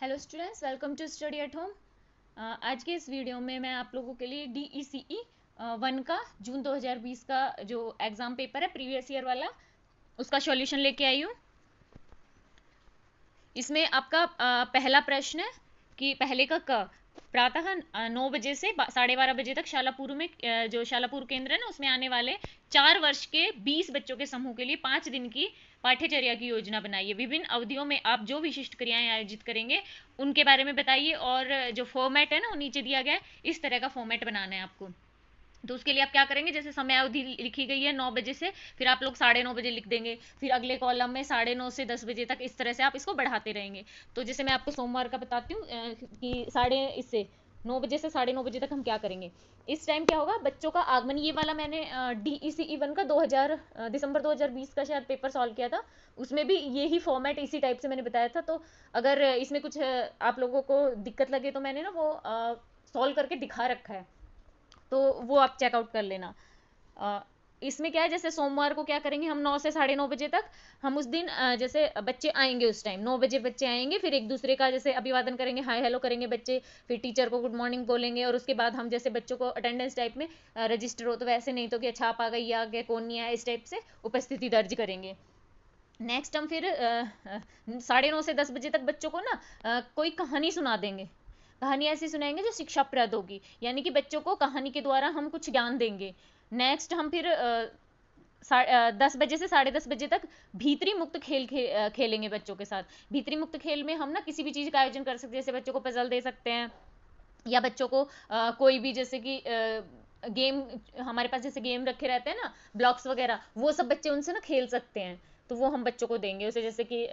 Hello students, welcome to study at home. आज के इस वीडियो में मैं आप लोगों के लिए DECE 1 का जून 2020 का जो एग्ज़ाम पेपर है प्रीवियस ईयर वाला, उसका सॉल्यूशन लेके आई हूँ। इसमें आपका पहला प्रश्न है कि पहले का क प्रातः 9 बजे से 12:30 बजे तक शालापुर में जो शालापुर केंद्र है ना, उसमें आने वाले 4 वर्ष के 20 बच्चों के समूह के लिए 5 दिन की पाठ्यचर्या की योजना बनाइए। विभिन्न अवधियों में आप जो विशिष्ट क्रियाएं आयोजित करेंगे उनके बारे में बताइए, और जो फॉर्मेट है ना वो नीचे दिया गया है, इस तरह का फॉर्मेट बनाना है आपको। तो उसके लिए आप क्या करेंगे, जैसे समय अवधि लिखी गई है 9 बजे से, फिर आप लोग 9:30 बजे लिख देंगे, फिर अगले कॉलम में 9:30 से 10 बजे तक, इस तरह से आप इसको बढ़ाते रहेंगे। तो जैसे मैं आपको सोमवार का बताती हूँ कि 9 बजे से 9:30 बजे तक हम क्या करेंगे। इस टाइम क्या होगा, बच्चों का आगमन, ये वाला मैंने DECE 1 का दिसंबर 2020 का शायद पेपर सॉल्व किया था, उसमें भी यही फॉर्मेट इसी टाइप से मैंने बताया था। तो अगर इसमें कुछ आप लोगों को दिक्कत लगे तो मैंने ना वो सॉल्व करके दिखा रखा है, तो वो आप चेकआउट कर लेना। अ, इसमें क्या है, जैसे सोमवार को क्या करेंगे हम, 9 से 9:30 बजे तक हम उस दिन जैसे बच्चे आएंगे उस टाइम 9 बजे बच्चे आएंगे, फिर एक दूसरे का जैसे अभिवादन करेंगे, हाय हेलो करेंगे बच्चे, फिर टीचर को गुड मॉर्निंग बोलेंगे, और उसके बाद हम जैसे बच्चों को अटेंडेंस टाइप में रजिस्टर हो तो वैसे, नहीं तो कि अच्छा आप आ गए या गए कौन नहीं आया, इस टाइप से उपस्थिति दर्ज करेंगे। नेक्स्ट हम फिर 9:30 से 10 बजे तक बच्चों को ना कोई कहानी सुना देंगे। कहानी ऐसी सुनाएंगे जो शिक्षाप्रद होगी, यानी कि बच्चों को कहानी के द्वारा हम कुछ ज्ञान देंगे। नेक्स्ट हम फिर 10 बजे से 10:30 बजे तक भीतरी मुक्त खेलेंगे बच्चों के साथ। भीतरी मुक्त खेल में हम ना किसी भी चीज़ का आयोजन कर सकते हैं, जैसे बच्चों को पजल दे सकते हैं, या बच्चों को कोई भी जैसे कि गेम, हमारे पास जैसे गेम रखे रहते हैं ना, ब्लॉक्स वगैरह, वो सब बच्चे उनसे ना खेल सकते हैं। तो वो हम बच्चों को देंगे उसे, जैसे कि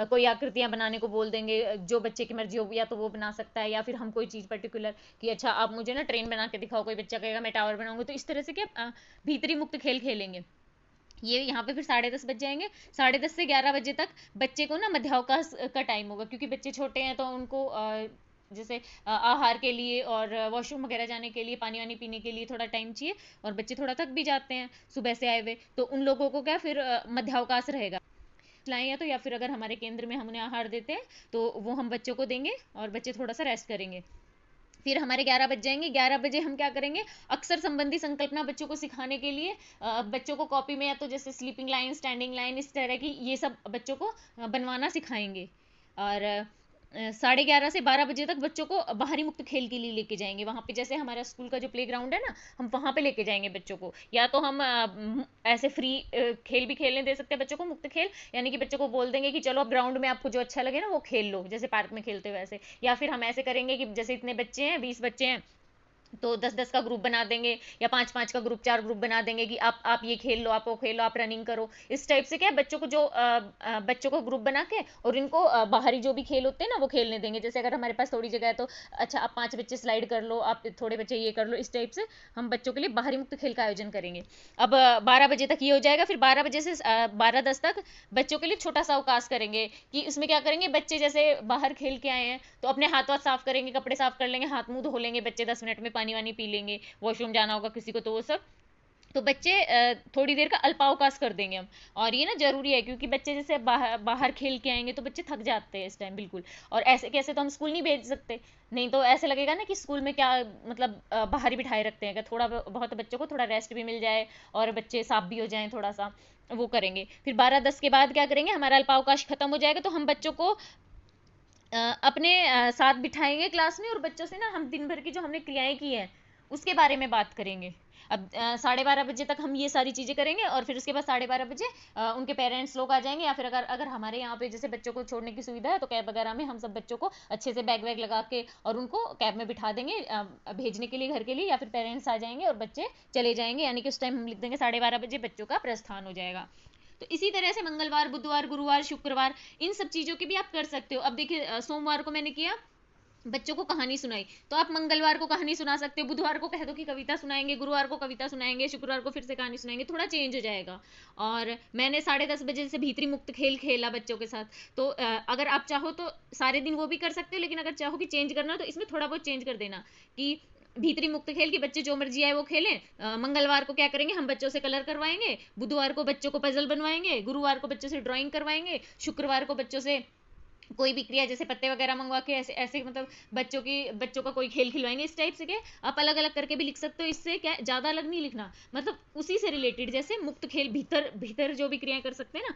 कोई आकृतियां बनाने को बोल देंगे, जो बच्चे की मर्जी हो, या तो वो बना सकता है, या फिर हम कोई चीज़ पर्टिकुलर कि अच्छा आप मुझे ना ट्रेन बना के दिखाओ, कोई बच्चा कहेगा मैं टावर बनाऊंगा, तो इस तरह से क्या भीतरी मुक्त खेल खेलेंगे। ये यहाँ पे फिर 10:30 बज जाएंगे। 10:30 से 11 बजे तक बच्चे को ना मध्यावकाश का टाइम होगा, क्योंकि बच्चे छोटे हैं तो उनको जैसे आहार के लिए और वॉशरूम वगैरह जाने के लिए, पानी वानी पीने के लिए थोड़ा टाइम चाहिए, और बच्चे थोड़ा थक भी जाते हैं सुबह से आए हुए, तो उन लोगों को क्या फिर मध्यावकाश रहेगा। लाएं या तो, या फिर अगर हमारे केंद्र में हम उन्हें आहार देते हैं तो वो हम बच्चों को देंगे, और बच्चे थोड़ा सा रेस्ट करेंगे। फिर हमारे 11 बज जाएंगे। 11 बजे हम क्या करेंगे, अक्सर संबंधी संकल्पना बच्चों को सिखाने के लिए बच्चों को कॉपी में, या तो जैसे स्लीपिंग लाइन, स्टैंडिंग लाइन, इस तरह की ये सब बच्चों को बनवाना सिखाएंगे। और 11:30 से 12 बजे तक बच्चों को बाहरी मुक्त खेल के लिए लेके जाएंगे। वहाँ पे जैसे हमारा स्कूल का जो प्ले ग्राउंड है ना, हम वहाँ पे लेके जाएंगे बच्चों को। या तो हम ऐसे फ्री खेल भी खेलने दे सकते हैं बच्चों को, मुक्त खेल, यानी कि बच्चों को बोल देंगे कि चलो अब ग्राउंड में आपको जो अच्छा लगे ना वो खेल लो, जैसे पार्क में खेलते हुए वैसे। या फिर हम ऐसे करेंगे कि जैसे इतने बच्चे हैं, 20 बच्चे हैं, तो 10-10 का ग्रुप बना देंगे, या 5-5 का ग्रुप, 4 ग्रुप बना देंगे कि आप ये खेल लो, आप वो खेल लो, आप रनिंग करो। इस टाइप से क्या है, बच्चों को जो बच्चों को ग्रुप बना के, और इनको बाहरी जो भी खेल होते हैं ना वो खेलने देंगे। जैसे अगर हमारे पास थोड़ी जगह है तो अच्छा आप 5 बच्चे स्लाइड कर लो, आप थोड़े बच्चे ये कर लो, इस टाइप से हम बच्चों के लिए बाहरी मुक्त खेल का आयोजन करेंगे। अब 12 बजे तक ये हो जाएगा। फिर 12 बजे से 12:10 तक बच्चों के लिए छोटा सा अवकाश करेंगे, कि उसमें क्या करेंगे, बच्चे जैसे बाहर खेल के आए हैं तो अपने हाथ वाथ साफ करेंगे, कपड़े साफ कर लेंगे, हाथ मुंह धो लेंगे बच्चे, 10 मिनट में पानी वानी पी लेंगे, वॉशरूम जाना होगा किसी को तो वो सब। तो बच्चे थोड़ी देर का अल्पावकाश कर देंगे हम। और ये ना जरूरी है, क्योंकि बच्चे जैसे बाहर बाहर खेल के आएंगे तो बच्चे थक जाते हैं इस टाइम बिल्कुल। और ऐसे कैसे तो हम स्कूल नहीं भेज सकते, नहीं तो ऐसे लगेगा ना कि स्कूल में क्या मतलब बाहर ही बिठाए रखते हैं, थोड़ा बहुत बच्चों को थोड़ा रेस्ट भी मिल जाए, और बच्चे साफ भी हो जाएं थोड़ा सा, वो करेंगे। फिर 12:10 के बाद क्या करेंगे, हमारा अल्पावकाश खत्म हो जाएगा, तो हम बच्चों को अपने साथ बिठाएंगे क्लास में, और बच्चों से ना हम दिन भर की जो हमने क्रियाएं की हैं उसके बारे में बात करेंगे। अब 12:30 बजे तक हम ये सारी चीज़ें करेंगे, और फिर उसके बाद 12:30 बजे उनके पेरेंट्स लोग आ जाएंगे, या फिर अगर अगर हमारे यहाँ पे जैसे बच्चों को छोड़ने की सुविधा है तो कैब वगैरह में हम सब बच्चों को अच्छे से बैग वैग लगा के और उनको कैब में बिठा देंगे भेजने के लिए घर के लिए, या फिर पेरेंट्स आ जाएंगे और बच्चे चले जाएंगे, यानी कि उस टाइम हम लिख देंगे 12:30 बजे बच्चों का प्रस्थान हो जाएगा। तो इसी तरह से मंगलवार, बुधवार, गुरुवार, शुक्रवार, इन सब चीज़ों की भी आप कर सकते हो। अब देखिए सोमवार को मैंने किया, बच्चों को कहानी सुनाई, तो आप मंगलवार को कहानी सुना सकते हो, बुधवार को कह दो कि कविता सुनाएंगे, गुरुवार को कविता सुनाएंगे, शुक्रवार को फिर से कहानी सुनाएंगे, थोड़ा चेंज हो जाएगा। और मैंने 10:30 बजे से भीतरी मुक्त खेल खेला बच्चों के साथ। तो अगर आप चाहो तो सारे दिन वो भी कर सकते हो, लेकिन अगर चाहो कि चेंज करना तो इसमें थोड़ा बहुत चेंज कर देना, कि भीतरी मुक्त खेल की बच्चे जो मर्जी आए वो खेलें। मंगलवार को क्या करेंगे, हम बच्चों से कलर करवाएंगे, बुधवार को बच्चों को पजल बनवाएंगे, गुरुवार को बच्चों से ड्राइंग करवाएंगे, शुक्रवार को बच्चों से कोई भी क्रिया जैसे पत्ते वगैरह मंगवा के ऐसे ऐसे मतलब बच्चों का कोई खेल खिलवाएंगे, इस टाइप से क्या आप अलग अलग करके भी लिख सकते हो। इससे क्या ज़्यादा अलग नहीं लिखना, मतलब उसी से रिलेटेड, जैसे मुक्त खेल भीतर भीतर जो भी क्रियाएं कर सकते हैं ना,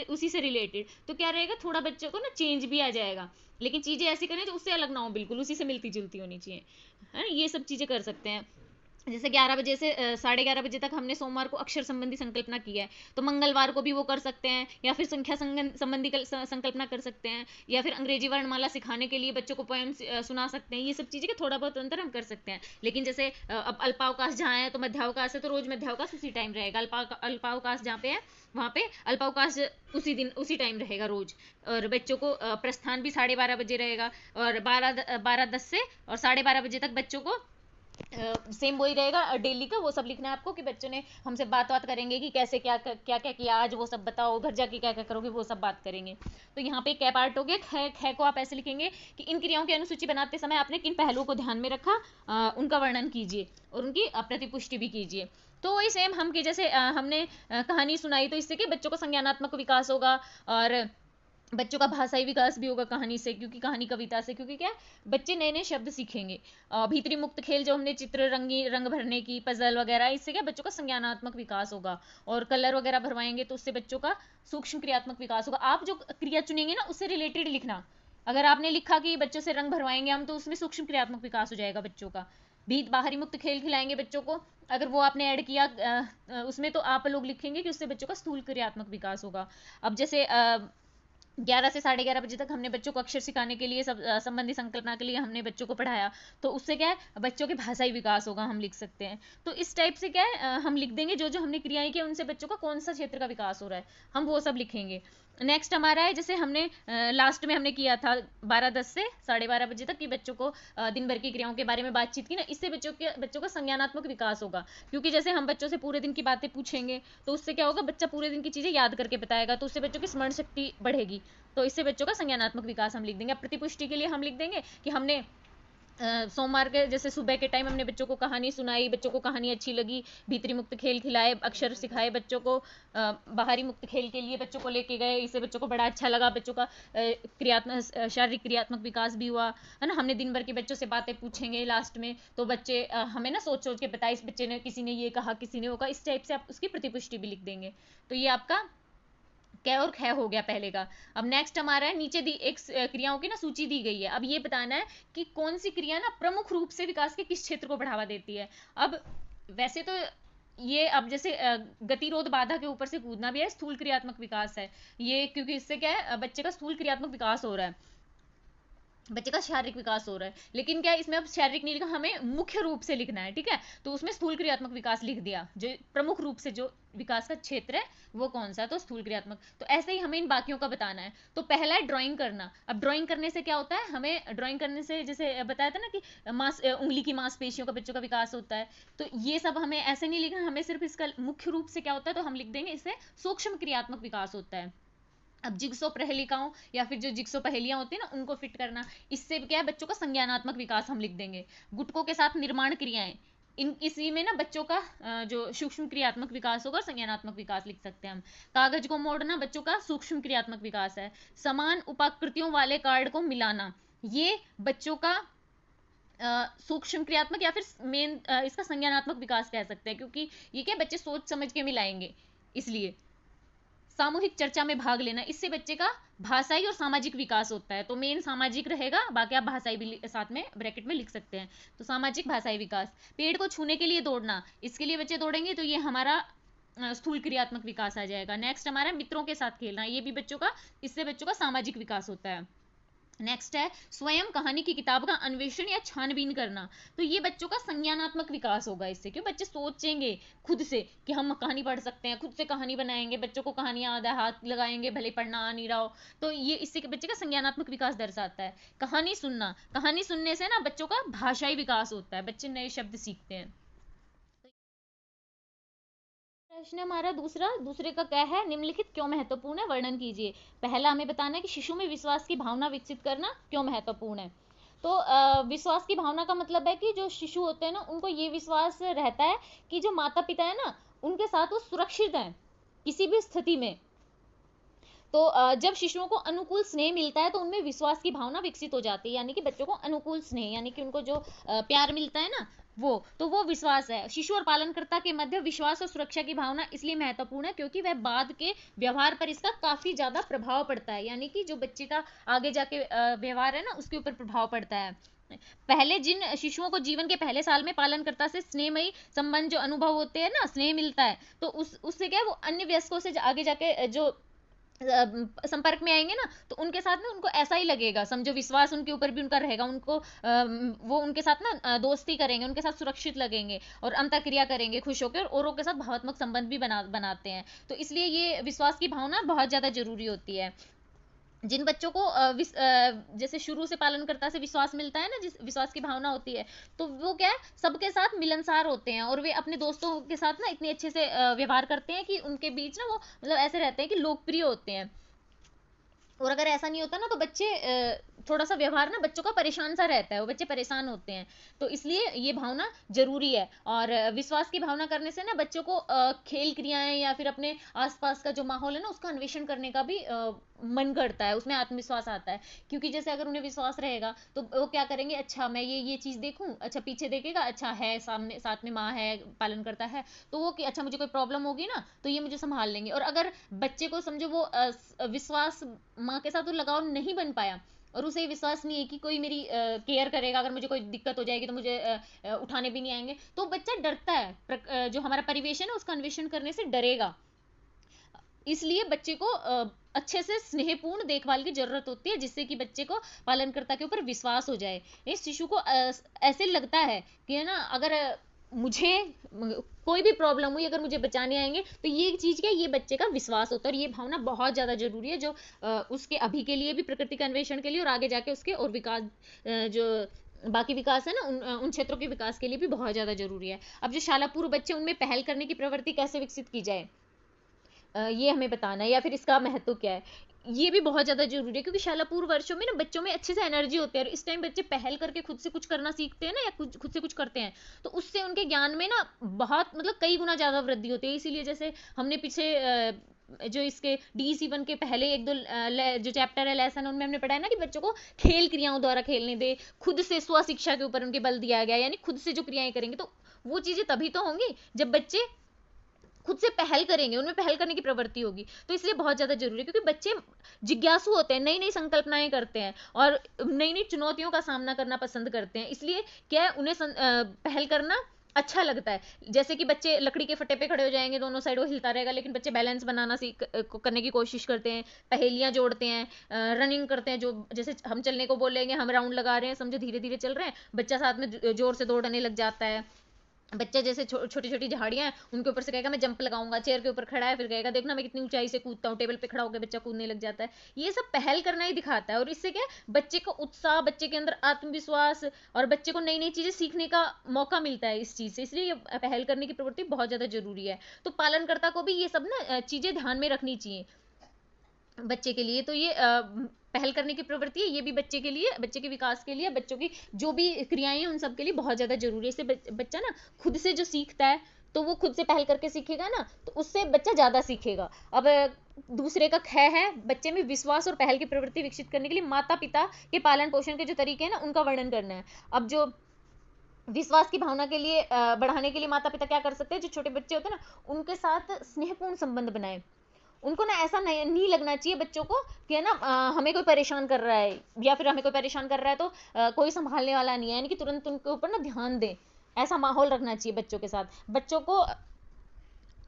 उसी से रिलेटेड, तो क्या रहेगा थोड़ा बच्चों को ना चेंज भी आ जाएगा। लेकिन चीज़ें ऐसी करें जो उससे अलग ना हो, बिल्कुल उसी से मिलती जुलती होनी चाहिए, है ना। ये सब चीज़ें कर सकते हैं। जैसे 11 बजे से 11:30 बजे तक हमने सोमवार को अक्षर संबंधी संकल्पना की है, तो मंगलवार को भी वो कर सकते हैं, या फिर संख्या संबंधी संकल्पना कर सकते हैं, या फिर अंग्रेजी वर्णमाला सिखाने के लिए बच्चों को पोएम सुना सकते हैं। ये सब चीज़ें का थोड़ा बहुत अंतर हम कर सकते हैं। लेकिन जैसे अब अल्पावकाश जहाँ है तो मध्यावकाश है, तो रोज मध्यावकाश उसी टाइम रहेगा। अल्पावकाश जहाँ पे है वहाँ पे अल्पावकाश उसी दिन उसी टाइम रहेगा रोज। और बच्चों को प्रस्थान भी 12:30 बजे रहेगा, और 12:10 से और 12:30 बजे तक बच्चों को सेम वही रहेगा डेली का। वो सब लिखना है आपको कि बच्चों ने हमसे बात करेंगे कि कैसे क्या क्या क्या किया आज, वो सब बताओ, घर जाके क्या क्या करोगे, वो सब बात करेंगे। तो यहाँ पे कै पार्ट हो गया। ख को आप ऐसे लिखेंगे कि इन क्रियाओं की अनुसूची बनाते समय आपने किन पहलुओं को ध्यान में रखा, उनका वर्णन कीजिए और उनकी प्रतिपुष्टि भी कीजिए। तो वही सेम हम कि जैसे हमने कहानी सुनाई, तो इससे कि बच्चों का संज्ञानात्मक विकास होगा, और बच्चों का भाषाई विकास भी होगा कहानी से, क्योंकि कहानी कविता से, क्योंकि क्या बच्चे नए नए शब्द सीखेंगे। भीतरी मुक्त खेल जो हमने चित्र रंग भरने की पजल वगैरह, इससे क्या बच्चों का संज्ञानात्मक विकास होगा। और कलर वगैरह भरवाएंगे तो उससे बच्चों का सूक्ष्म क्रियात्मक विकास होगा। आप जो क्रिया चुनेंगे ना उससे रिलेटेड लिखना। अगर आपने लिखा कि बच्चों से रंग भरवाएंगे हम, तो उसमें सूक्ष्म क्रियात्मक विकास हो जाएगा बच्चों का। बाहरी मुक्त खेल खिलाएंगे बच्चों को, अगर वो आपने ऐड किया उसमें, तो आप लोग लिखेंगे कि उससे बच्चों का स्थूल क्रियात्मक विकास होगा। अब जैसे 11 से 11:30 बजे तक हमने बच्चों को अक्षर सिखाने के लिए सब संबंधी संकल्पना के लिए हमने बच्चों को पढ़ाया, तो उससे क्या है बच्चों के भाषाई विकास होगा, हम लिख सकते हैं। तो इस टाइप से क्या है हम लिख देंगे जो जो हमने क्रियाएं की उनसे बच्चों का कौन सा क्षेत्र का विकास हो रहा है, हम वो सब लिखेंगे। नेक्स्ट हमारा है, जैसे हमने लास्ट में हमने किया था 12:10 से 12:30 बजे तक कि बच्चों को दिन भर की क्रियाओं के बारे में बातचीत की ना, इससे बच्चों का संज्ञानात्मक विकास होगा। क्योंकि जैसे हम बच्चों से पूरे दिन की बातें पूछेंगे, तो उससे क्या होगा बच्चा पूरे दिन की चीज़ें याद करके बताएगा, तो उससे बच्चों की स्मरण शक्ति बढ़ेगी। तो इससे बच्चों का संज्ञानात्मक विकास हम लिख देंगे। प्रतिपुष्टि के लिए हम लिख देंगे कि हमने सोमवार के जैसे सुबह के टाइम हमने बच्चों को कहानी सुनाई, बच्चों को कहानी अच्छी लगी, भीतरी मुक्त खेल खिलाए, अक्षर सिखाए बच्चों को, बाहरी मुक्त खेल के लिए बच्चों को लेके गए, इससे बच्चों को बड़ा अच्छा लगा, बच्चों का क्रियात्मक शारीरिक क्रियात्मक विकास भी हुआ, है ना। हमने दिन भर के बच्चों से बातें पूछेंगे लास्ट में, तो बच्चे हमें ना सोच सोच के बताए, इस बच्चे ने, किसी ने ये कहा, किसी ने वो कहा, इस टाइप से आप उसकी प्रतिपुष्टि भी लिख देंगे। तो ये आपका कै और ख हो गया पहले का। अब नेक्स्ट हमारा है, नीचे दी एक क्रियाओं की ना सूची दी गई है। अब ये बताना है कि कौन सी क्रिया ना प्रमुख रूप से विकास के किस क्षेत्र को बढ़ावा देती है। अब वैसे तो ये अब जैसे गतिरोध बाधा के ऊपर से कूदना भी है, स्थूल क्रियात्मक विकास है ये, क्योंकि इससे क्या है बच्चे का स्थूल क्रियात्मक विकास हो रहा है, बच्चे का शारीरिक विकास हो रहा है। लेकिन क्या इसमें अब शारीरिक नहीं लिखा, हमें मुख्य रूप से लिखना है, ठीक है। तो उसमें स्थूल क्रियात्मक विकास लिख दिया, जो प्रमुख रूप से जो विकास का क्षेत्र है वो कौन सा है, तो स्थूल क्रियात्मक। तो ऐसे ही हमें इन बाकियों का बताना है। तो पहला है ड्राइंग करना। अब ड्राइंग करने से क्या होता है, हमें ड्राइंग करने से जैसे बताया था ना कि उंगली की मांसपेशियों का बच्चों का विकास होता है। तो ये सब हमें ऐसे नहीं लिखना, हमें सिर्फ इसका मुख्य रूप से क्या होता है तो हम लिख देंगे इससे सूक्ष्म क्रियात्मक विकास होता है। अब जिग्सो प्रहेलिकाओं या फिर जो जिग्सो पहेलियां होती है ना उनको फिट करना, इससे क्या है बच्चों का संज्ञानात्मक विकास हम लिख देंगे। गुटकों के साथ निर्माण क्रियाएं, इन इसी में ना बच्चों का जो सूक्ष्म क्रियात्मक विकास होगा और संज्ञानात्मक विकास लिख सकते हैं हम। कागज को मोड़ना बच्चों का सूक्ष्म क्रियात्मक विकास है। समान उपाकृतियों वाले कार्ड को मिलाना, ये बच्चों का सूक्ष्म क्रियात्मक या फिर मेन इसका संज्ञानात्मक विकास कह सकते हैं, क्योंकि ये क्या बच्चे सोच समझ के मिलाएंगे इसलिए। सामूहिक चर्चा में भाग लेना, इससे बच्चे का भाषाई और सामाजिक विकास होता है। तो मेन सामाजिक रहेगा, बाकी आप भाषाई भी साथ में ब्रैकेट में लिख सकते हैं। तो सामाजिक भाषाई विकास। पेड़ को छूने के लिए दौड़ना, इसके लिए बच्चे दौड़ेंगे तो ये हमारा स्थूल क्रियात्मक विकास आ जाएगा। नेक्स्ट हमारा मित्रों के साथ खेलना, ये भी बच्चों का, इससे बच्चों का सामाजिक विकास होता है। नेक्स्ट है स्वयं कहानी की किताब का अन्वेषण या छानबीन करना, तो ये बच्चों का संज्ञानात्मक विकास होगा। इससे क्यों बच्चे सोचेंगे खुद से कि हम कहानी पढ़ सकते हैं, खुद से कहानी बनाएंगे, बच्चों को कहानियां आधा हाथ लगाएंगे भले पढ़ना आ नहीं रहा हो। तो ये इससे बच्चे का संज्ञानात्मक विकास दर्शाता है। कहानी सुनना, कहानी सुनने से ना बच्चों का भाषाई विकास होता है, बच्चे नए शब्द सीखते हैं। प्रश्न हमारा दूसरे का क्या है, निम्नलिखित क्यों महत्वपूर्ण है, वर्णन कीजिए। पहला हमें बताना है कि शिशु में विश्वास की भावना विकसित करना क्यों महत्वपूर्ण है। तो विश्वास की भावना का मतलब है कि जो शिशु होते हैं ना उनको ये विश्वास रहता है कि जो माता पिता है ना उनके साथ वो सुरक्षित हैं किसी भी स्थिति में। तो जब शिशुओं को अनुकूल स्नेह मिलता है तो उनमें विश्वास की भावना विकसित हो जाती है, यानी कि बच्चों को अनुकूल स्नेह यानी कि उनको जो प्यार मिलता है ना, वो विश्वास है। शिशु और पालनकर्ता के मध्य विश्वास और सुरक्षा की भावना इसलिए महत्वपूर्ण है क्योंकि वह बाद के व्यवहार पर इसका काफी ज्यादा प्रभाव पड़ता है, यानी कि जो बच्चे का आगे जाके व्यवहार है ना उसके ऊपर प्रभाव पड़ता है। पहले जिन शिशुओं को जीवन के पहले साल में पालनकर्ता से स्नेहमयी संबंध जो अनुभव होते हैं ना, स्नेह मिलता है, तो उससे क्या है, वो अन्य वयस्कों से आगे जाके जो संपर्क में आएंगे ना, तो उनके साथ ना उनको ऐसा ही लगेगा, समझो विश्वास उनके ऊपर भी उनका रहेगा, उनको वो उनके साथ ना दोस्ती करेंगे, उनके साथ सुरक्षित लगेंगे और अंतःक्रिया करेंगे खुश होकर, और औरों के साथ भावनात्मक संबंध भी बनाते हैं। तो इसलिए ये विश्वास की भावना बहुत ज्यादा जरूरी होती है। जिन बच्चों को जैसे शुरू से पालनकर्ता से विश्वास मिलता है ना, जिस विश्वास की भावना होती है, तो वो क्या है, सबके साथ मिलनसार होते हैं और वे अपने दोस्तों के साथ ना इतने अच्छे से व्यवहार करते हैं कि उनके बीच ना वो मतलब ऐसे रहते हैं कि लोकप्रिय होते हैं। और अगर ऐसा नहीं होता ना तो बच्चे थोड़ा सा व्यवहार ना बच्चों का परेशान सा रहता है, वो बच्चे परेशान होते हैं। तो इसलिए ये भावना जरूरी है। और विश्वास की भावना करने से ना बच्चों को खेल क्रियाएं या फिर अपने आसपास का जो माहौल है ना उसका अन्वेषण करने का भी मन करता है, उसमें आत्मविश्वास आता है। क्योंकि जैसे अगर उन्हें विश्वास रहेगा तो वो क्या करेंगे, अच्छा मैं ये चीज देखूं, अच्छा पीछे देखेगा, अच्छा है सामने साथ में माँ है, पालन करता है, तो वो कि अच्छा मुझे कोई प्रॉब्लम होगी ना तो ये मुझे संभाल लेंगे। और अगर बच्चे को समझो वो विश्वास माँ के साथ वो लगाव नहीं बन पाया और उसे विश्वास नहीं है कि कोई मेरी केयर करेगा, अगर मुझे कोई दिक्कत हो जाएगी तो मुझे उठाने भी नहीं आएंगे, तो बच्चा डरता है, जो हमारा परिवेश है ना उसका अन्वेषण करने से डरेगा। इसलिए बच्चे को अच्छे से स्नेहपूर्ण देखभाल की जरूरत होती है, जिससे कि बच्चे को पालनकर्ता के ऊपर विश्वास हो जाए। इस शिशु को ऐसे लगता है कि है ना, अगर मुझे कोई भी प्रॉब्लम हुई, अगर मुझे बचाने आएंगे, तो ये चीज क्या, ये बच्चे का विश्वास होता है। और ये भावना बहुत ज्यादा जरूरी है, जो उसके अभी के लिए भी, प्रकृति के अन्वेषण के लिए, और आगे जाके उसके और विकास जो बाकी विकास है ना उन क्षेत्रों के विकास के लिए भी बहुत ज्यादा जरूरी है। अब जो शालापूर्व बच्चे, उनमें पहल करने की प्रवृत्ति कैसे विकसित की जाए, ये हमें बताना है, या फिर इसका महत्व क्या है, ये भी बहुत ज्यादा जरूरी है। क्योंकि शालापूर्व वर्षों में ना बच्चों में अच्छे से एनर्जी होती है और इस टाइम बच्चे पहल करके खुद से कुछ करना सीखते हैं ना, या खुद से कुछ करते हैं, तो उससे उनके ज्ञान में ना बहुत मतलब कई गुना ज्यादा वृद्धि होती है। इसीलिए जैसे हमने पीछे जो इसके DEC1 के पहले एक दो जो चैप्टर है, लेसन, उनमें हमने पढ़ा है ना कि बच्चों को खेल क्रियाओं द्वारा खेलने दे, खुद से स्व शिक्षा के ऊपर उनके बल दिया गया, यानी खुद से जो क्रियाएं करेंगे, तो वो चीजें तभी तो होंगी जब बच्चे खुद से पहल करेंगे, उनमें पहल करने की प्रवृत्ति होगी। तो इसलिए बहुत ज्यादा जरूरी है, क्योंकि बच्चे जिज्ञासु होते हैं, नई नई संकल्पनाएं करते हैं और नई नई चुनौतियों का सामना करना पसंद करते हैं। इसलिए क्या है, उन्हें पहल करना अच्छा लगता है। जैसे कि बच्चे लकड़ी के फट्टे पे खड़े हो जाएंगे, दोनों साइड वो हिलता रहेगा, लेकिन बच्चे बैलेंस बनाना करने की कोशिश करते हैं, पहेलियां जोड़ते हैं, रनिंग करते हैं, जो जैसे हम चलने को बोलेंगे, हम राउंड लगा रहे हैं, समझो धीरे धीरे चल रहे हैं, बच्चा साथ में जोर से दौड़ने लग जाता है। बच्चा जैसे छोटी छोटी झाड़ियां हैं, उनके ऊपर से कहेगा मैं जंप लगाऊंगा, चेयर के ऊपर खड़ा है, फिर कहेगा देखना मैं कितनी ऊंचाई से कूदता हूँ, टेबल पे खड़ा होकर बच्चा कूदने लग जाता है। ये सब पहल करना ही दिखाता है, और इससे क्या है, बच्चे का उत्साह, बच्चे के अंदर आत्मविश्वास, और बच्चे को नई नई चीजें सीखने का मौका मिलता है इस चीज से। इसलिए ये पहल करने की प्रवृत्ति बहुत ज्यादा जरूरी है। तो पालनकर्ता को भी ये सब ना चीजें ध्यान में रखनी चाहिए बच्चे के लिए। तो ये पहल करने की प्रवृत्ति है, ये भी बच्चे के लिए, बच्चे के विकास के लिए, बच्चों की जो भी क्रियाएं हैं उन सब के लिए बहुत ज्यादा जरूरी है। इससे बच्चा ना खुद से जो सीखता है, तो वो खुद से पहल करके सीखेगा ना, तो उससे बच्चा ज्यादा सीखेगा। अब दूसरे का है बच्चे में विश्वास और पहल की प्रवृत्ति विकसित करने के लिए माता पिता के पालन पोषण के जो तरीके हैं ना उनका वर्णन करना है। अब जो विश्वास की भावना के लिए बढ़ाने के लिए माता पिता क्या कर सकते हैं, जो छोटे बच्चे होते हैं ना उनके साथ स्नेहपूर्ण संबंध बनाए। उनको ना ऐसा नहीं लगना चाहिए बच्चों को कि है ना हमें कोई परेशान कर रहा है, या फिर हमें कोई परेशान कर रहा है तो कोई संभालने वाला नहीं है, यानी कि तुरंत उनके ऊपर ना ध्यान दें, ऐसा माहौल रखना चाहिए बच्चों के साथ।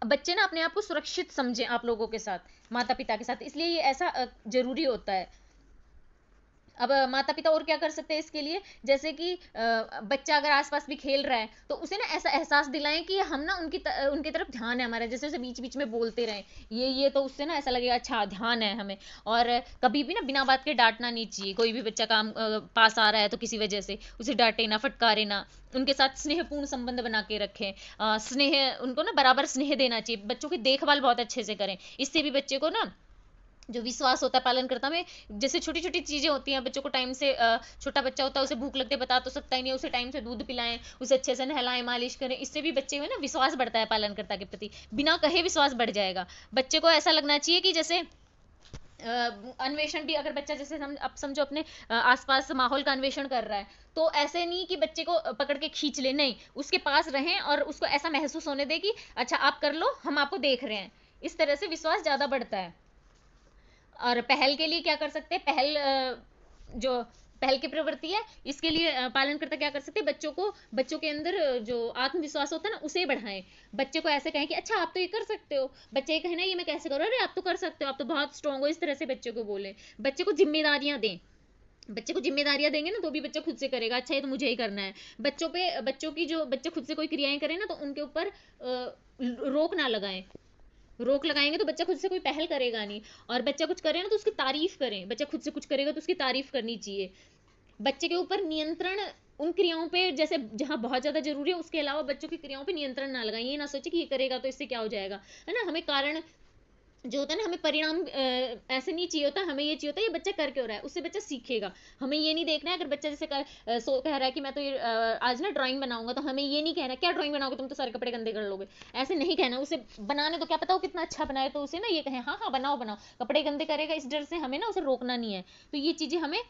बच्चे ना अपने आप को सुरक्षित समझे आप लोगों के साथ, माता पिता के साथ, इसलिए ये ऐसा जरूरी होता है। अब माता पिता और क्या कर सकते हैं इसके लिए, जैसे कि बच्चा अगर आसपास भी खेल रहा है तो उसे ना ऐसा एहसास दिलाएं कि हम ना उनकी तरफ ध्यान है हमारा, जैसे उसे बीच बीच में बोलते रहें ये, तो उससे ना ऐसा लगेगा अच्छा ध्यान है हमें। और कभी भी ना बिना बात के डांटना नहीं चाहिए, कोई भी बच्चा काम पास आ रहा है तो किसी वजह से उसे डांटे ना, फटकारे ना, उनके साथ स्नेहपूर्ण संबंध बना के रखें। स्नेह, उनको ना बराबर स्नेह देना चाहिए, बच्चों की देखभाल बहुत अच्छे से करें, इससे भी बच्चे को ना जो विश्वास होता है पालनकर्ता में। जैसे छोटी छोटी चीजें होती हैं, बच्चों को टाइम से, छोटा बच्चा होता है उसे भूख लगते बता तो सकता ही नहीं, उसे टाइम से दूध पिलाएं, उसे अच्छे से नहलाएं, मालिश करें, इससे भी बच्चे में ना विश्वास बढ़ता है पालनकर्ता के प्रति, बिना कहे विश्वास बढ़ जाएगा। बच्चे को ऐसा लगना चाहिए कि जैसे अन्वेषण भी, अगर बच्चा जैसे अब समझो अपने आसपास माहौल का अन्वेषण कर रहा है, तो ऐसे नहीं कि बच्चे को पकड़ के खींच ले, नहीं, उसके पास रहें और उसको ऐसा महसूस होने दे कि अच्छा आप कर लो, हम आपको देख रहे हैं। इस तरह से विश्वास ज़्यादा बढ़ता है। और पहल के लिए क्या कर सकते हैं, जो पहल की प्रवृत्ति है, इसके लिए पालनकर्ता क्या कर सकते हैं, बच्चों के अंदर जो आत्मविश्वास होता है ना, उसे बढ़ाएं। बच्चे को ऐसे कहें कि अच्छा आप तो ये कर सकते हो, बच्चे ये कहना ये मैं कैसे करूँ, अरे आप तो कर सकते हो, आप तो बहुत स्ट्रांग हो, इस तरह से बच्चे को बोले। बच्चे को जिम्मेदारियां दें, बच्चे को जिम्मेदारियां देंगे ना तो भी बच्चा खुद से करेगा, अच्छा ये तो मुझे ही करना है। बच्चे खुद से कोई क्रियाएं करें ना तो उनके ऊपर रोक ना लगाएं। रोक लगाएंगे तो बच्चा खुद से कोई पहल करेगा नहीं। और बच्चा कुछ करे ना तो उसकी तारीफ करें, बच्चा खुद से कुछ करेगा तो उसकी तारीफ करनी चाहिए। बच्चे के ऊपर नियंत्रण उन क्रियाओं पे, जैसे जहां बहुत ज्यादा जरूरी है उसके अलावा बच्चों की क्रियाओं पे नियंत्रण ना लगाएं। ये ना सोचे कि ये करेगा तो इससे क्या हो जाएगा, है ना। हमें कारण जो होता है ना, हमें परिणाम ऐसे नहीं चाहिए होता, हमें ये चाहिए होता है ये बच्चा कर क्यों रहा है, उससे बच्चा सीखेगा। हमें ये नहीं देखना है, अगर बच्चा जैसे कह रहा है कि मैं तो ये आज ना ड्राइंग बनाऊंगा, तो हमें ये नहीं कहना क्या ड्राइंग बनाओगे, तुम तो सारे कपड़े गंदे कर लोगे, ऐसे नहीं कहना। उसे बनाने तो क्या पता वो कितना अच्छा बनाए, तो उसे ना ये कहें हाँ हाँ बनाओ बनाओ, कपड़े गंदे करेगा इस डर से हमें ना उसे रोकना नहीं है। तो ये चीजें हमें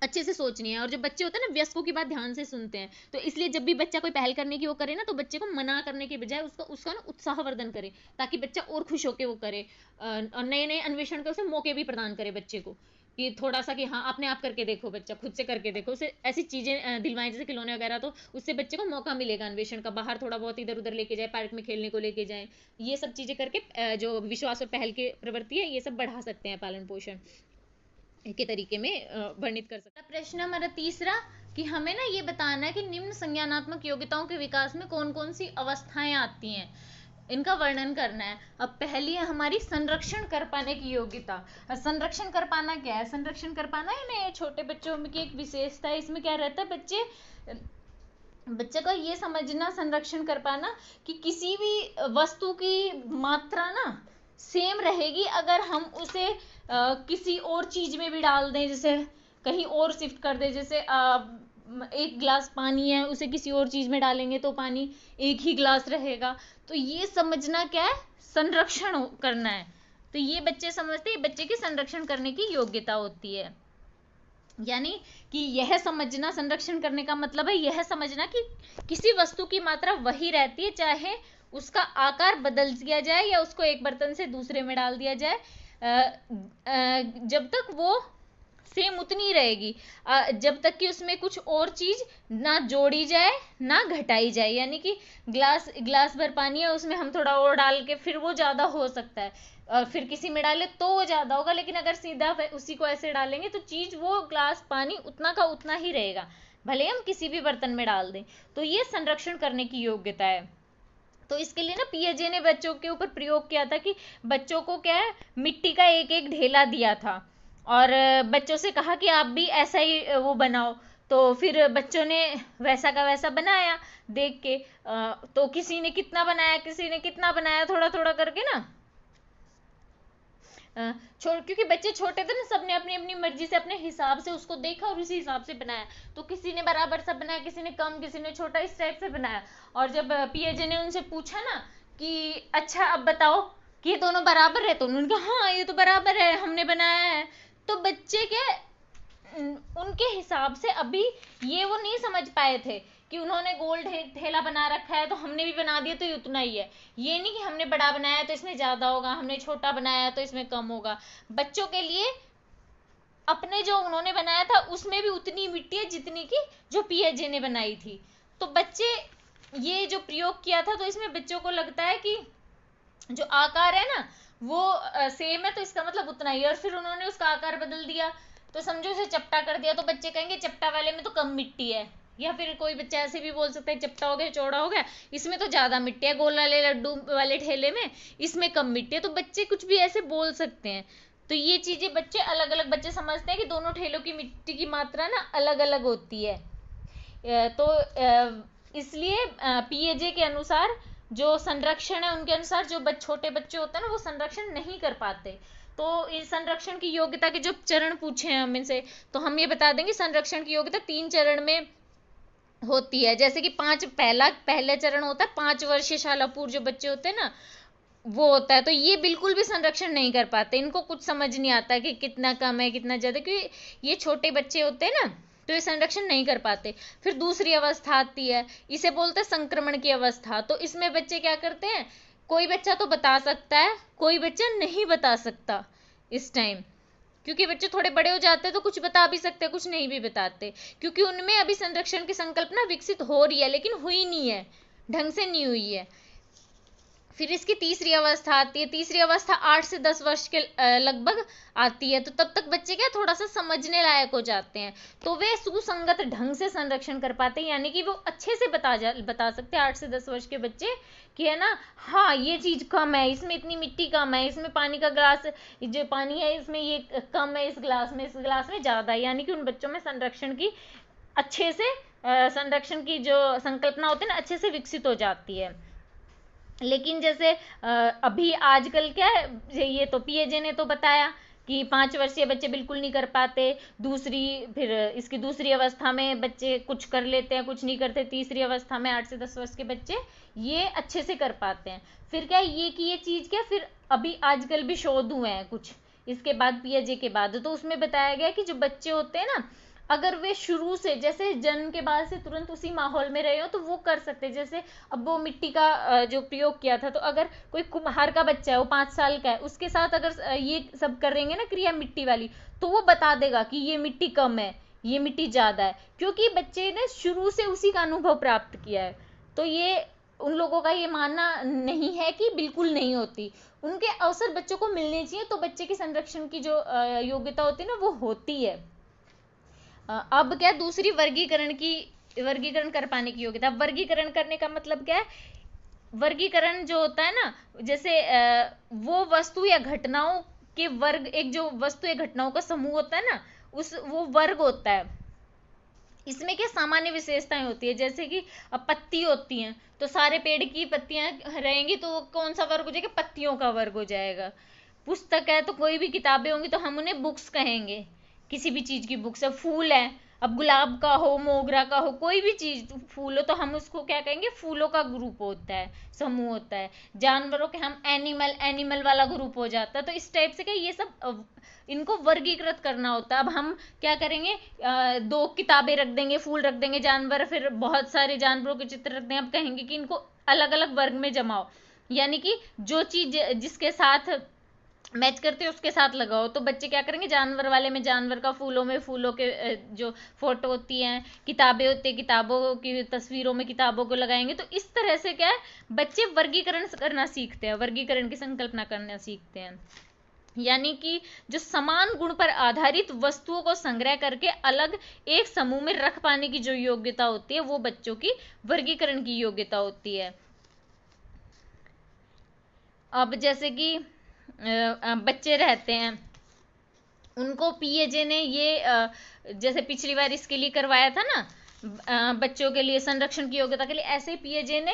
अच्छे से सोचनी है। और जो बच्चे होते हैं ना, वयस्कों की बात ध्यान से सुनते हैं, तो इसलिए जब भी बच्चा कोई पहल करने की वो करे ना, तो बच्चे को मना करने के बजाय उसका ना उत्साहवर्धन करे, ताकि बच्चा और खुश होकर वो करे। और नए नए अन्वेषण के उसे मौके भी प्रदान करे बच्चे को, कि थोड़ा सा कि हाँ अपने आप करके देखो, बच्चा खुद से करके देखो, उसे ऐसी चीजें दिलवाएं जैसे खिलौने वगैरह, तो उससे बच्चे को मौका मिलेगा अन्वेषण का। बाहर थोड़ा बहुत इधर उधर लेके जाए, पार्क में खेलने को लेके जाए, ये सब चीजें करके जो विश्वास और पहल की प्रवृत्ति है ये सब बढ़ा सकते हैं पालन पोषण के तरीके में वर्णित कर सकता है। प्रश्न हमारा तीसरा, कि हमें ना ये बताना है कि निम्न संज्ञानात्मक योग्यताओं के विकास में कौन कौन सी अवस्थाएं आती हैं, इनका वर्णन करना है। अब पहली है हमारी संरक्षण कर पाने की योग्यता। संरक्षण कर पाना क्या है, संरक्षण कर पाना है ना, ये छोटे बच्चों की एक विशेषता है। इसमें क्या रहता है, बच्चे को ये समझना, संरक्षण कर पाना, कि किसी भी वस्तु की मात्रा ना सेम रहेगी अगर हम उसे किसी और चीज में भी डाल दें, जैसे कहीं और शिफ्ट कर दे, जैसे एक गिलास पानी है उसे किसी और चीज में डालेंगे तो पानी एक ही गिलास रहेगा। तो ये समझना क्या है, संरक्षण करना है। तो ये बच्चे समझते हैं, बच्चे की संरक्षण करने की योग्यता होती है। यानी कि यह समझना, संरक्षण करने का मतलब है यह समझना कि किसी वस्तु की मात्रा वही रहती है, चाहे उसका आकार बदल दिया जाए या उसको एक बर्तन से दूसरे में डाल दिया जाए, जब तक वो सेम उतनी रहेगी, जब तक कि उसमें कुछ और चीज ना जोड़ी जाए ना घटाई जाए। यानी कि ग्लास भर पानी है, उसमें हम थोड़ा और डाल के फिर वो ज्यादा हो सकता है, और फिर किसी में डाले तो वो ज्यादा होगा, लेकिन अगर सीधा उसी को ऐसे डालेंगे तो चीज वो ग्लास पानी उतना का उतना ही रहेगा, भले हम किसी भी बर्तन में डाल दें। तो ये संरक्षण करने की योग्यता है। तो इसके लिए ना पियाजे ने बच्चों के ऊपर प्रयोग किया था, कि बच्चों को क्या है, मिट्टी का एक एक ढेला दिया था और बच्चों से कहा कि आप भी ऐसा ही वो बनाओ। तो फिर बच्चों ने वैसा का वैसा बनाया देख के, तो किसी ने कितना बनाया, किसी ने कितना बनाया, थोड़ा थोड़ा करके ना, क्योंकि बच्चे छोटे थे ना, सबने अपनी अपनी मर्जी से अपने हिसाब से उसको देखा और उसी हिसाब से बनाया। तो किसी ने बराबर सा बनाया, किसी ने कम, किसी ने छोटा, इस टाइप से बनाया। और जब पियाजे ने उनसे पूछा ना कि अच्छा अब बताओ कि ये दोनों बराबर है, तो उन्होंने कहा हाँ ये तो बराबर है, हमने बनाया है। तो बच्चे के उनके हिसाब से अभी ये वो नहीं समझ पाए थे कि उन्होंने गोल ठेला बना रखा है तो हमने भी बना दिया तो ये उतना ही है। ये नहीं कि हमने बड़ा बनाया तो इसमें ज्यादा होगा, हमने छोटा बनाया तो इसमें कम होगा। बच्चों के लिए अपने जो उन्होंने बनाया था उसमें भी उतनी मिट्टी है जितनी की जो पियाजे ने बनाई थी। तो बच्चे ये जो प्रयोग किया था, तो इसमें बच्चों को लगता है कि जो आकार है ना वो सेम है, तो इसका मतलब उतना ही है। और फिर उन्होंने उसका आकार बदल दिया, तो समझो उसे चपटा कर दिया, तो बच्चे कहेंगे चपटा वाले में तो कम मिट्टी है। या फिर कोई बच्चा ऐसे भी बोल सकता है चपटा हो गया, चौड़ा हो गया, इसमें तो ज्यादा मिट्टी है, गोल वाले लड्डू वाले ठेले में इसमें कम मिट्टी है। तो बच्चे कुछ भी ऐसे बोल सकते हैं। तो ये चीजें बच्चे अलग अलग बच्चे समझते हैं कि दोनों ठेलों की मिट्टी की मात्रा ना अलग अलग होती है। तो इसलिए पीएजे के अनुसार जो संरक्षण है, उनके अनुसार जो छोटे बच्चे होते हैं ना वो संरक्षण नहीं कर पाते। तो इस संरक्षण की योग्यता के जो चरण पूछे हैं हम इनसे, तो हम ये बता देंगे संरक्षण की योग्यता 3 चरण में होती है। जैसे कि पहला चरण होता है 5 वर्षीय शालापूर जो बच्चे होते हैं ना, वो होता है, तो ये बिल्कुल भी संरक्षण नहीं कर पाते, इनको कुछ समझ नहीं आता कि कितना कम है कितना ज्यादा, क्योंकि ये छोटे बच्चे होते हैं ना, तो ये संरक्षण नहीं कर पाते। फिर दूसरी अवस्था आती है, इसे बोलते हैं संक्रमण की अवस्था। तो इसमें बच्चे क्या करते हैं, कोई बच्चा तो बता सकता है, कोई बच्चा नहीं बता सकता इस टाइम, क्योंकि बच्चे थोड़े बड़े हो जाते हैं तो कुछ बता भी सकते हैं, कुछ नहीं भी बताते, क्योंकि उनमें अभी संरक्षण की संकल्पना विकसित हो रही है, लेकिन हुई नहीं है, ढंग से नहीं हुई है। फिर इसकी तीसरी अवस्था आती है, तीसरी अवस्था 8 से 10 वर्ष के लगभग आती है। तो तब तक बच्चे क्या थोड़ा सा समझने लायक हो जाते हैं, तो वे सुसंगत ढंग से संरक्षण कर पाते हैं, यानी कि वो अच्छे से बता सकते हैं 8 से 10 वर्ष के बच्चे कि है ना, हाँ ये चीज कम है, इसमें इतनी मिट्टी कम है, इसमें पानी का ग्लास जो पानी है इसमें ये कम है, इस गिलास में ज्यादा है। यानी कि उन बच्चों में संरक्षण की अच्छे से संरक्षण की जो संकल्पना होती है ना, अच्छे से विकसित हो जाती है। लेकिन जैसे अभी आजकल क्या है, ये तो पीएजे ने तो बताया कि 5 वर्षीय बच्चे बिल्कुल नहीं कर पाते। दूसरी फिर इसकी दूसरी अवस्था में बच्चे कुछ कर लेते हैं, कुछ नहीं करते। तीसरी अवस्था में 8 से 10 वर्ष के बच्चे ये अच्छे से कर पाते हैं। फिर क्या ये कि ये चीज क्या, फिर अभी आजकल भी शोध हुए हैं कुछ इसके बाद, पीएजे के बाद, तो उसमें बताया गया कि जो बच्चे होते हैं ना, अगर वे शुरू से जैसे जन्म के बाद से तुरंत उसी माहौल में रहे हो तो वो कर सकते हैं। जैसे अब वो मिट्टी का जो प्रयोग किया था, तो अगर कोई कुम्हार का बच्चा है, वो 5 साल का है, उसके साथ अगर ये सब करेंगे ना क्रिया मिट्टी वाली, तो वो बता देगा कि ये मिट्टी कम है, ये मिट्टी ज्यादा है, क्योंकि बच्चे ने शुरू से उसी का अनुभव प्राप्त किया है। तो ये उन लोगों का ये मानना नहीं है कि बिल्कुल नहीं होती, उनके अवसर बच्चों को मिलने चाहिए, तो बच्चे की संरक्षण की जो योग्यता होती है ना, वो होती है। अब क्या दूसरी वर्गीकरण कर पाने की योग्यता। वर्गीकरण करने का मतलब क्या है, वर्गीकरण जो होता है ना, जैसे वो वस्तु या घटनाओं के वर्ग, एक जो वस्तु या घटनाओं का समूह होता है ना, वो वर्ग होता है। इसमें क्या सामान्य विशेषताएं होती है, जैसे कि पत्ती होती हैं, तो सारे पेड़ की पत्तियां रहेंगी, तो कौन सा वर्ग हो जाएगा, पत्तियों का वर्ग हो जाएगा। पुस्तक है, तो कोई भी किताबें होंगी तो हम उन्हें बुक्स कहेंगे, किसी भी चीज की बुक्स है। फूल है, अब गुलाब का हो, मोगरा का हो, कोई भी चीज फूल हो, तो हम उसको क्या कहेंगे, फूलों का ग्रुप होता है, समूह होता है। जानवरों के हम एनिमल वाला ग्रुप हो जाता है। तो इस टाइप से क्या ये सब इनको वर्गीकृत करना होता है। अब हम क्या करेंगे, 2 किताबें रख देंगे, फूल रख देंगे, जानवर, फिर बहुत सारे जानवरों के चित्र रख देंगे। अब कहेंगे कि इनको अलग अलग वर्ग में जमाओ, यानी कि जो चीज जिसके साथ मैच करते हैं उसके साथ लगाओ। तो बच्चे क्या करेंगे, जानवर वाले में जानवर का, फूलों में फूलों के जो फोटो होती हैं, किताबें होती है, किताबों की तस्वीरों में किताबों को लगाएंगे। तो इस तरह से क्या है, बच्चे वर्गीकरण करना सीखते हैं, वर्गीकरण की संकल्पना करना सीखते हैं। यानी कि जो समान गुण पर आधारित वस्तुओं को संग्रह करके अलग एक समूह में रख पाने की जो योग्यता होती है, वो बच्चों की वर्गीकरण की योग्यता होती है। अब जैसे कि बच्चे रहते हैं, उनको पीएजे ने ये जैसे पिछली बार इसके लिए करवाया था ना, बच्चों के लिए संरक्षण की योग्यता के लिए, ऐसे ही पीएजे ने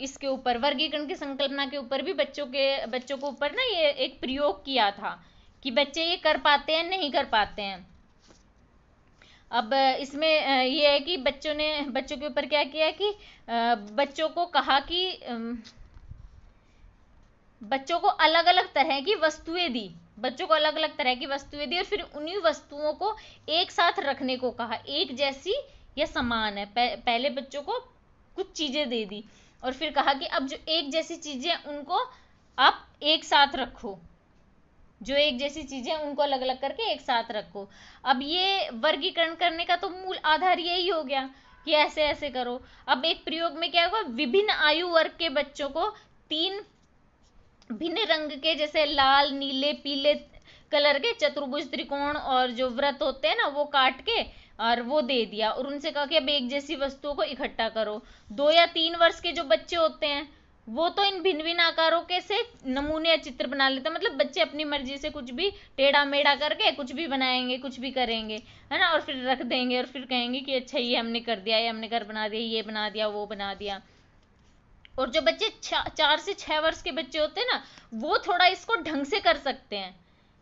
इसके ऊपर वर्गीकरण की संकल्पना के ऊपर भी बच्चों को ऊपर ना ये एक प्रयोग किया था कि बच्चे ये कर पाते हैं नहीं कर पाते हैं। अब इसमें ये है कि बच्चों के ऊपर क्या किया है कि बच्चों को कहा कि बच्चों को अलग अलग तरह की वस्तुएं दी, बच्चों को अलग अलग तरह की वस्तुएं दी, और फिर उन्हीं वस्तुओं को एक साथ रखने को कहा, एक जैसी या समान है। पहले बच्चों को कुछ चीजें दे दी, और फिर कहा कि अब जो एक जैसी चीजें उनको आप एक साथ रखो, जो एक जैसी चीजें उनको अलग अलग करके एक साथ रखो। अब ये वर्गीकरण करने का तो मूल आधार यही हो गया कि ऐसे ऐसे करो। अब एक प्रयोग में क्या होगा, विभिन्न आयु वर्ग के बच्चों को 3 भिन्न रंग के, जैसे लाल, नीले, पीले कलर के चतुर्भुज, त्रिकोण और जो वृत्त होते हैं ना, वो काट के और वो दे दिया, और उनसे कहा कि अब एक जैसी वस्तुओं को इकट्ठा करो। 2 या 3 वर्ष के जो बच्चे होते हैं, वो तो इन भिन्न भिन्न आकारों के से नमूने या चित्र बना लेते हैं। मतलब बच्चे अपनी मर्जी से कुछ भी टेढ़ा मेढ़ा करके कुछ भी बनाएंगे, कुछ भी करेंगे, है ना, और फिर रख देंगे, और फिर कहेंगे कि अच्छा ये हमने कर दिया, ये हमने घर बना दिया, ये बना दिया, वो बना दिया। और जो बच्चे 4 से 6 वर्ष के बच्चे होते हैं ना, वो थोड़ा इसको ढंग से कर सकते हैं,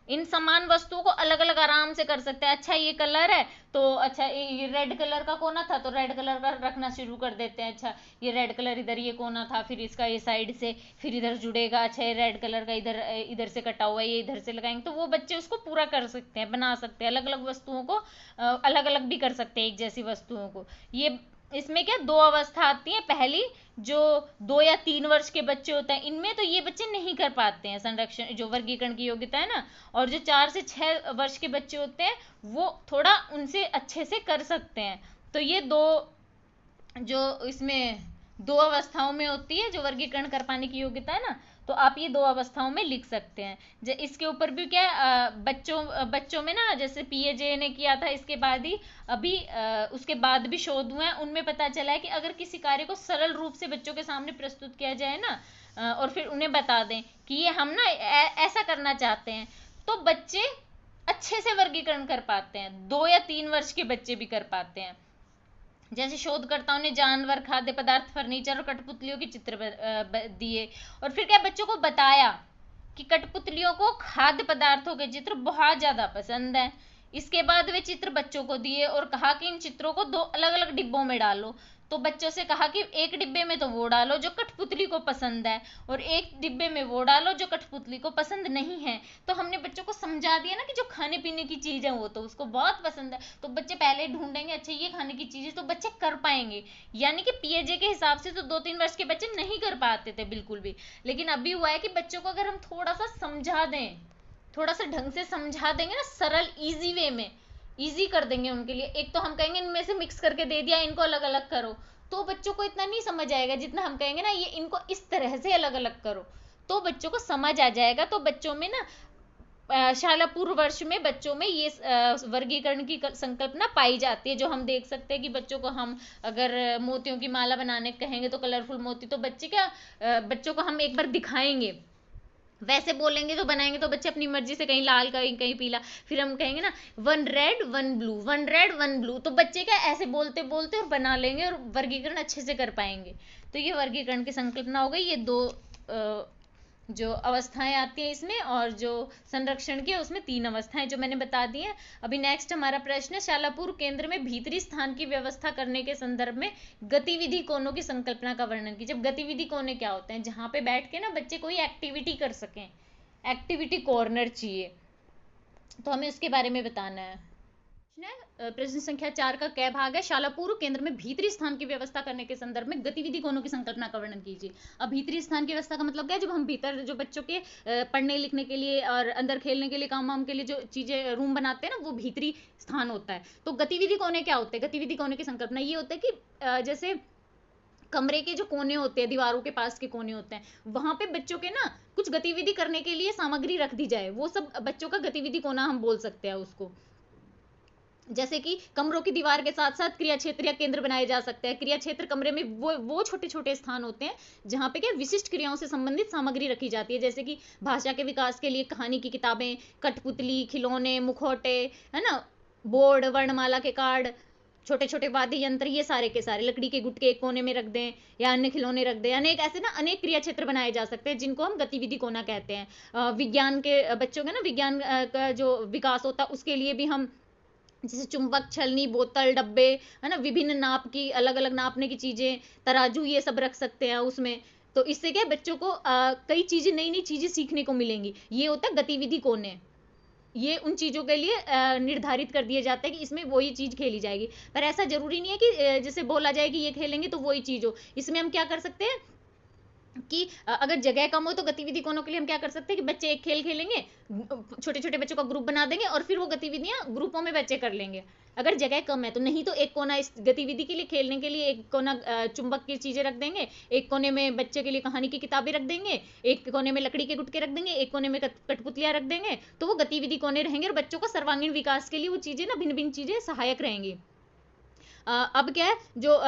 इन समान वस्तुओं को अलग अलग आराम से कर सकते हैं। अच्छा ये कलर है तो अच्छा ये रेड कलर का कोना था तो रेड कलर का रखना शुरू कर देते हैं। अच्छा ये रेड कलर इधर ये कोना था, फिर इसका ये साइड से फिर इधर जुड़ेगा। अच्छा ये रेड कलर का इधर इधर से कटा हुआ है, ये इधर से लगाएंगे, तो वो बच्चे उसको पूरा कर सकते हैं, बना सकते हैं। अलग अलग वस्तुओं को अलग अलग भी कर सकते हैं, एक जैसी वस्तुओं को। ये इसमें क्या दो अवस्था आती है। पहली जो 2 या 3 वर्ष के बच्चे होते हैं, इनमें तो ये बच्चे नहीं कर पाते हैं संरक्षण, जो वर्गीकरण की योग्यता है ना। और जो 4 से 6 वर्ष के बच्चे होते हैं वो थोड़ा उनसे अच्छे से कर सकते हैं। तो ये दो जो इसमें दो अवस्थाओं में होती है जो वर्गीकरण कर पाने की योग्यता है ना, तो आप ये दो अवस्थाओं में लिख सकते हैं। इसके ऊपर भी क्या बच्चों में ना, जैसे पीएजे ने किया था, इसके बाद ही अभी उसके बाद भी शोध हुए हैं, उनमें पता चला है कि अगर किसी कार्य को सरल रूप से बच्चों के सामने प्रस्तुत किया जाए ना, और फिर उन्हें बता दें कि ये हम ना ऐसा करना चाहते हैं, तो बच्चे अच्छे से वर्गीकरण कर पाते हैं। 2 या 3 वर्ष के बच्चे भी कर पाते हैं। जैसे शोधकर्ताओं ने जानवर, खाद्य पदार्थ, फर्नीचर और कठपुतलियों के चित्र दिए, और फिर क्या बच्चों को बताया कि कठपुतलियों को खाद्य पदार्थों के चित्र बहुत ज्यादा पसंद है। इसके बाद वे चित्र बच्चों को दिए और कहा कि इन चित्रों को 2 अलग अलग डिब्बों में डालो। तो बच्चों से कहा कि एक डिब्बे में तो वो डालो जो कठपुतली को पसंद है, और एक डिब्बे में वो डालो जो कठपुतली को पसंद नहीं है। तो हमने बच्चों को समझा दिया ना कि जो खाने पीने की चीज है वो तो उसको बहुत पसंद है, तो बच्चे पहले ढूंढेंगे अच्छा ये खाने की चीज है, तो बच्चे कर पाएंगे। यानी कि पीएजे के हिसाब से तो 2-3 वर्ष के बच्चे नहीं कर पाते थे बिल्कुल भी, लेकिन अभी हुआ है कि बच्चों को अगर हम थोड़ा सा समझा दें, थोड़ा सा ढंग से समझा देंगे ना, सरल इजी वे में, इजी कर देंगे उनके लिए। एक तो हम कहेंगे इनमें से मिक्स करके दे दिया, इनको अलग अलग करो, तो बच्चों को इतना नहीं समझ आएगा जितना हम कहेंगे ना ये इनको इस तरह से अलग अलग करो, तो बच्चों को समझ आ जाएगा। तो बच्चों में ना शाला पूर्व वर्ष में बच्चों में ये वर्गीकरण की संकल्पना पाई जाती है, जो हम देख सकते हैं कि बच्चों को हम अगर मोतियों की माला बनाने कहेंगे तो कलरफुल मोती, तो बच्चे क्या बच्चों को हम एक बार दिखाएंगे, वैसे बोलेंगे तो बनाएंगे तो बच्चे अपनी मर्जी से कहीं लाल कहीं कहीं पीला, फिर हम कहेंगे ना 1 रेड 1 ब्लू 1 रेड 1 ब्लू, तो बच्चे क्या ऐसे बोलते बोलते और बना लेंगे और वर्गीकरण अच्छे से कर पाएंगे। तो ये वर्गीकरण की संकल्पना हो गई। ये दो जो अवस्थाएं आती हैं इसमें, और जो संरक्षण की है उसमें 3 अवस्थाएं जो मैंने बता दी हैं। अभी नेक्स्ट हमारा प्रश्न है, शालापूर्व केंद्र में भीतरी स्थान की व्यवस्था करने के संदर्भ में गतिविधि कोनों की संकल्पना का वर्णन कीजिए। जब गतिविधि कोने क्या होते हैं, जहां पे बैठ के ना बच्चे कोई एक्टिविटी कर सकें, एक्टिविटी कॉर्नर चाहिए, तो हमें उसके बारे में बताना है। प्रश्न संख्या 4 का कै भाग है, शाला पूर्व केंद्र में भीतरी स्थान की व्यवस्था करने के संदर्भ में गतिविधि कोनों की संकल्पना का वर्णन कीजिए। अब भीतरी स्थान की व्यवस्था का मतलब क्या है, जब हम भीतर जो बच्चों के पढ़ने लिखने के लिए और अंदर खेलने के लिए काम वाम के लिए जो चीजें रूम बनाते हैं ना, वो भीतरी स्थान होता है। तो गतिविधि कोने क्या होते हैं, गतिविधि कोने की संकल्पना ये होता है कि जैसे कमरे के जो कोने होते हैं, दीवारों के पास के कोने होते हैं, वहां पे बच्चों के ना कुछ गतिविधि करने के लिए सामग्री रख दी जाए, वो सब बच्चों का गतिविधि कोना हम बोल सकते हैं उसको। जैसे कि कमरों की दीवार के साथ साथ क्रिया क्षेत्र या केंद्र बनाए जा सकते हैं। क्रिया क्षेत्र कमरे में वो छोटे छोटे स्थान होते हैं जहाँ पे क्या विशिष्ट क्रियाओं से संबंधित सामग्री रखी जाती है, जैसे कि भाषा के विकास के लिए कहानी की किताबें, कठपुतली, खिलौने, मुखौटे, है ना, बोर्ड, वर्णमाला के कार्ड, छोटे छोटे वाद्य यंत्र, ये सारे के सारे, लकड़ी के गुटके एक कोने में रख दें या अन्य खिलौने रख दें, अनेक ऐसे ना अनेक क्रिया क्षेत्र बनाए जा सकते हैं जिनको हम गतिविधि कोना कहते हैं। विज्ञान के बच्चों के ना विज्ञान का जो विकास होता है उसके लिए भी हम जैसे चुंबक, छलनी, बोतल, डब्बे, है ना, विभिन्न नाप की, अलग अलग नापने की चीजें, तराजू, ये सब रख सकते हैं उसमें। तो इससे क्या बच्चों को कई चीजें, नई नई चीजें सीखने को मिलेंगी। ये होता है गतिविधि कोने। ये उन चीजों के लिए निर्धारित कर दिए जाते हैं कि इसमें वही चीज खेली जाएगी, पर ऐसा जरूरी नहीं है कि जैसे बोला जाए कि ये खेलेंगे तो वही चीज हो। इसमें हम क्या कर सकते हैं कि अगर जगह कम हो तो गतिविधि कोनों के लिए हम क्या कर सकते हैं कि बच्चे एक खेल खेलेंगे, छोटे छोटे बच्चों का ग्रुप बना देंगे और फिर वो गतिविधियां ग्रुपों में बच्चे कर लेंगे अगर जगह कम है तो। नहीं तो एक कोना इस गतिविधि के लिए, खेलने के लिए एक कोना चुंबक की चीजें रख देंगे, एक कोने में बच्चे के लिए कहानी की किताबें रख देंगे, एक कोने में लकड़ी के गुटके रख देंगे, एक कोने में कठपुतलियां रख देंगे, तो वो गतिविधि कोने रहेंगे और बच्चों का सर्वांगीण विकास के लिए वो चीजें ना भिन्न भिन्न चीजें सहायक रहेंगी। अब क्या है, जो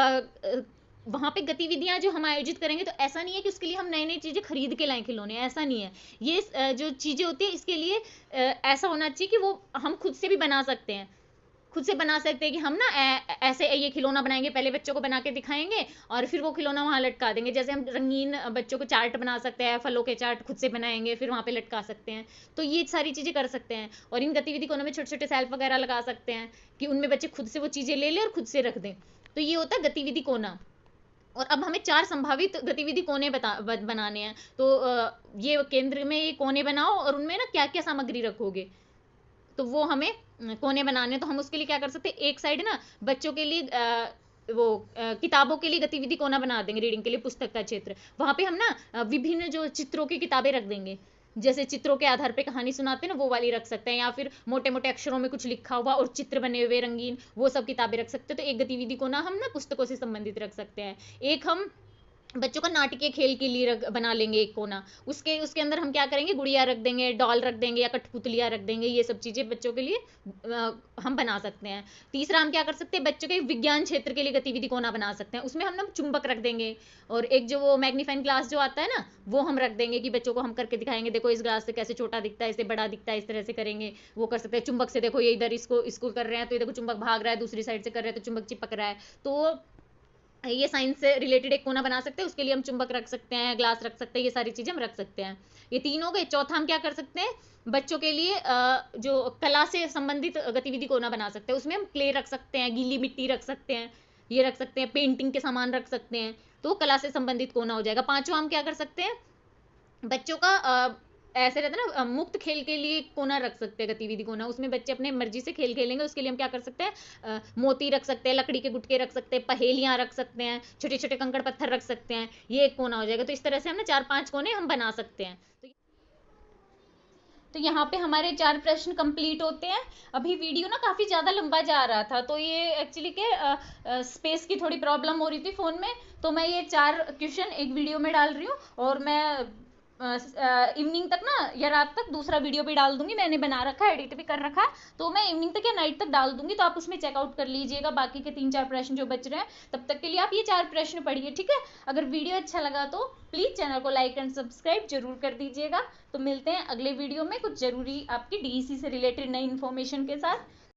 वहां पे गतिविधियां जो हम आयोजित करेंगे तो ऐसा नहीं है कि उसके लिए हम नई नई चीजें खरीद के लाएं खिलौने, ऐसा नहीं है। ये जो चीजें होती है इसके लिए ऐसा होना चाहिए कि वो हम खुद से भी बना सकते हैं, खुद से बना सकते हैं कि हम ना ऐसे ये खिलौना बनाएंगे, पहले बच्चों को बना के दिखाएंगे और फिर वो खिलौना वहाँ लटका देंगे। जैसे हम रंगीन बच्चों को चार्ट बना सकते हैं, फलों के चार्ट खुद से बनाएंगे फिर वहाँ पे लटका सकते हैं। तो ये सारी चीज़ें कर सकते हैं। और इन गतिविधि कोनों में छोटे छोटे सेल्फ वगैरह लगा सकते हैं कि उनमें बच्चे खुद से वो चीज़ें ले लें और खुद से रख दें। तो ये होता है गतिविधि कोना। और अब हमें 4 संभावित गतिविधि कोने बनाने हैं। तो ये केंद्र में ये कोने बनाओ और उनमें ना क्या क्या सामग्री रखोगे, तो वो हमें कोने बनाने। तो हम उसके लिए क्या कर सकते हैं, एक साइड ना बच्चों के लिए किताबों के लिए गतिविधि कोना बना देंगे, रीडिंग के लिए पुस्तक का क्षेत्र। वहां पे हम ना विभिन्न जो चित्रों की किताबें रख देंगे, जैसे चित्रों के आधार पे कहानी सुनाते हैं ना, वो वाली रख सकते हैं। या फिर मोटे मोटे अक्षरों में कुछ लिखा हुआ और चित्र बने हुए रंगीन, वो सब किताबें रख सकते हैं। तो एक गतिविधि कोना हम ना पुस्तकों से संबंधित रख सकते हैं। एक हम बच्चों का नाटकीय खेल के लिए बना लेंगे एक कोना। उसके अंदर हम क्या करेंगे, गुड़िया रख देंगे, डॉल रख देंगे या कठपुतलियाँ रख देंगे। ये सब चीज़ें बच्चों के लिए हम बना सकते हैं। तीसरा हम क्या कर सकते हैं, बच्चों के विज्ञान क्षेत्र के लिए गतिविधि कोना बना सकते हैं। उसमें हम ना चुंबक रख देंगे और एक जो वो मैग्नीफाइंग ग्लास जो आता है ना, वो हम रख देंगे कि बच्चों को हम करके दिखाएंगे, देखो इस ग्लास से कैसे छोटा दिखता है, इससे बड़ा दिखता है, इस तरह से करेंगे। वो कर सकते हैं चुंबक से, देखो ये इधर इसको कर रहे हैं तो ये देखो चुंबक भाग रहा है, दूसरी साइड से कर रहे हैं तो चुंबक चिपक रहा है। तो ये साइंस से रिलेटेड एक कोना बना सकते हैं। उसके लिए हम चुंबक रख सकते हैं, ग्लास रख सकते हैं, ये सारी चीजें हम रख सकते हैं। ये 3 हो गए। चौथा हम क्या कर सकते हैं, बच्चों के लिए जो कला से संबंधित गतिविधि कोना बना सकते हैं। उसमें हम क्ले रख सकते हैं, गीली मिट्टी रख सकते हैं, ये रख सकते हैं, पेंटिंग के सामान रख सकते हैं। तो कला से संबंधित कोना हो जाएगा। पांचवा हम क्या कर सकते हैं, बच्चों का ऐसे रहता है ना, मुक्त खेल के लिए कोना रख सकते हैं, गतिविधि कोना। उसमें बच्चे अपने मर्जी से खेल खेलेंगे। उसके लिए हम क्या कर सकते हैं, मोती रख सकते हैं, लकड़ी के गुटके रख सकते हैं, पहेलियां रख सकते हैं, छोटे छोटे कंकड़ पत्थर रख सकते हैं। ये एक कोना हो जाएगा। तो इस तरह से हम ना 4-5 कोने हम बना सकते हैं। तो यहाँ पे हमारे 4 प्रश्न कंप्लीट होते हैं। अभी वीडियो ना काफ़ी ज़्यादा लंबा जा रहा था, तो ये एक्चुअली के स्पेस की थोड़ी प्रॉब्लम हो रही थी फ़ोन में, तो मैं ये 4 क्वेश्चन एक वीडियो में डाल रही हूँ। और मैं इवनिंग तक ना या रात तक दूसरा वीडियो भी डाल दूंगी। मैंने बना रखा है, एडिट भी कर रखा है, तो मैं इवनिंग तक या नाइट तक डाल दूंगी। तो आप उसमें चेकआउट कर लीजिएगा बाकी के 3-4 प्रश्न जो बच रहे हैं। तब तक के लिए आप ये 4 प्रश्न पढ़िए, ठीक है। अगर वीडियो अच्छा लगा तो प्लीज़ चैनल को लाइक एंड सब्सक्राइब जरूर कर दीजिएगा। तो मिलते हैं अगले वीडियो में कुछ जरूरी आपकी डीईसी से रिलेटेड नई इन्फॉर्मेशन के साथ।